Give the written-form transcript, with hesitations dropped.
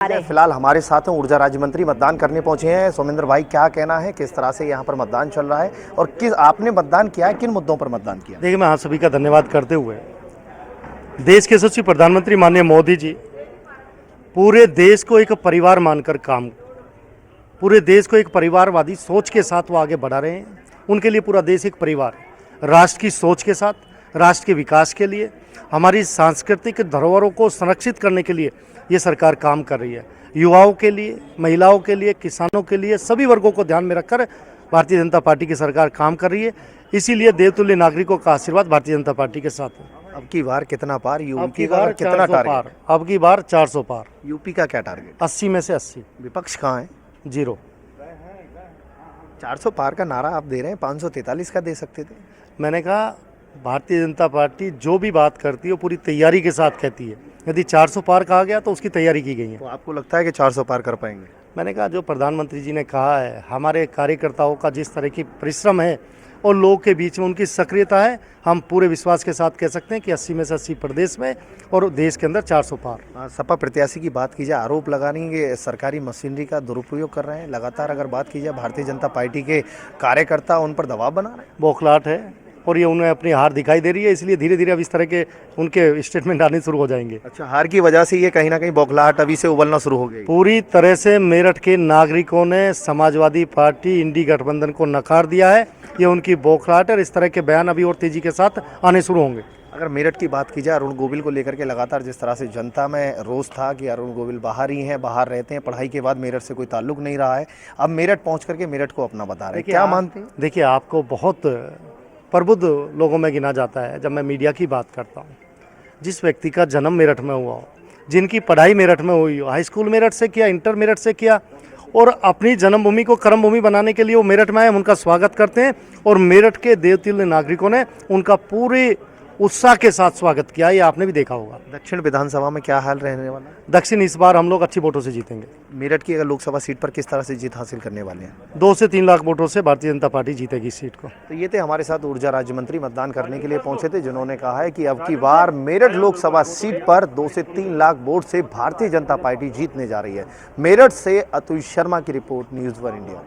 फिलहाल हमारे साथ हैं ऊर्जा राज्य मंत्री, मतदान करने पहुंचे हैं। सोमेंद्र भाई, क्या कहना है, किस तरह से यहाँ पर मतदान चल रहा है और किस आपने मतदान किया है, किन मुद्दों पर मतदान किया? देखिए, मैं आप सभी का धन्यवाद करते हुए देश के यशस्वी प्रधानमंत्री माननीय मोदी जी पूरे देश को एक परिवार मानकर पूरे देश को एक परिवारवादी सोच के साथ वो आगे बढ़ा रहे हैं। उनके लिए पूरा देश एक परिवार है। राष्ट्र की सोच के साथ, राष्ट्र के विकास के लिए, हमारी सांस्कृतिक धरोहरों को संरक्षित करने के लिए ये सरकार काम कर रही है। युवाओं के लिए, महिलाओं के लिए, किसानों के लिए, सभी वर्गों को ध्यान में रखकर भारतीय जनता पार्टी की सरकार काम कर रही है। इसीलिए देवतुल्य नागरिकों का आशीर्वाद भारतीय जनता पार्टी के साथ है। अब की बार कितना पार? यूपी का कितना टारगेट? अब की बार 400 पार। यूपी का क्या टारगेट? 80 में से 80। विपक्ष कहाँ है? 0। 400 पार का नारा आप दे रहे हैं, 543 का दे सकते थे। मैंने कहा, भारतीय जनता पार्टी जो भी बात करती है वो पूरी तैयारी के साथ कहती है। यदि 400 पार कहा गया तो उसकी तैयारी की गई है। तो आपको लगता है कि 400 पार कर पाएंगे? मैंने कहा, जो प्रधानमंत्री जी ने कहा है, हमारे कार्यकर्ताओं का जिस तरह की परिश्रम है और लोगों के बीच में उनकी सक्रियता है, हम पूरे विश्वास के साथ कह सकते हैं कि 80 में से 80 प्रदेश में और देश के अंदर 400 पार। सपा प्रत्याशी की बात की जाए, आरोप लगा रही है कि सरकारी मशीनरी का दुरुपयोग कर रहे हैं। लगातार अगर बात की जाए, भारतीय जनता पार्टी के कार्यकर्ता उन पर दबाव बना रहे हैं। बौखलाहट है और ये उन्हें अपनी हार दिखाई दे रही है, इसलिए धीरे धीरे अब इस तरह के उनके स्टेटमेंट आने शुरू हो जाएंगे। अच्छा, हार की वजह से ये कहीं ना कहीं बौखलाहट अभी से उबलना शुरू हो गई? पूरी तरह से मेरठ के नागरिकों ने समाजवादी पार्टी इंडी गठबंधन को नकार दिया है। ये उनकी बौखलाहट है और इस तरह के बयान अभी और तेजी के साथ आने शुरू होंगे। अगर मेरठ की बात की जाए, अरुण गोविल को लेकर के लगातार जिस तरह से जनता में रोष था कि अरुण गोविल बाहर ही हैं, बाहर रहते हैं, पढ़ाई के बाद मेरठ से कोई ताल्लुक नहीं रहा है, अब मेरठ पहुंच करके मेरठ को अपना बता रहे हैं, क्या मानते हैं? देखिए, आपको बहुत प्रबुद्ध लोगों में गिना जाता है जब मैं मीडिया की बात करता हूँ। जिस व्यक्ति का जन्म मेरठ में हुआ हो, जिनकी पढ़ाई मेरठ में हुई हो, हाई स्कूल मेरठ से किया, इंटर मेरठ से किया, और अपनी जन्मभूमि को कर्मभूमि बनाने के लिए वो मेरठ में आए, हम उनका स्वागत करते हैं। और मेरठ के देवतुल्य नागरिकों ने उनका पूरे उत्साह के साथ स्वागत किया, ये आपने भी देखा होगा। दक्षिण विधानसभा में क्या हाल रहने वाला? दक्षिण इस बार हम लोग अच्छी वोटों से जीतेंगे। मेरठ की अगर लोकसभा सीट पर किस तरह से जीत हासिल करने वाले हैं? 2 से 3 लाख वोटों से भारतीय जनता पार्टी जीतेगी इस सीट को। तो ये थे हमारे साथ ऊर्जा राज्य मंत्री, मतदान करने के लिए पहुंचे थे, जिन्होंने कहा है कि अब की बार मेरठ लोकसभा सीट पर 2 से 3 लाख वोट से भारतीय जनता पार्टी जीतने जा रही है। मेरठ से अतुल शर्मा की रिपोर्ट, न्यूज़ 1 इंडिया।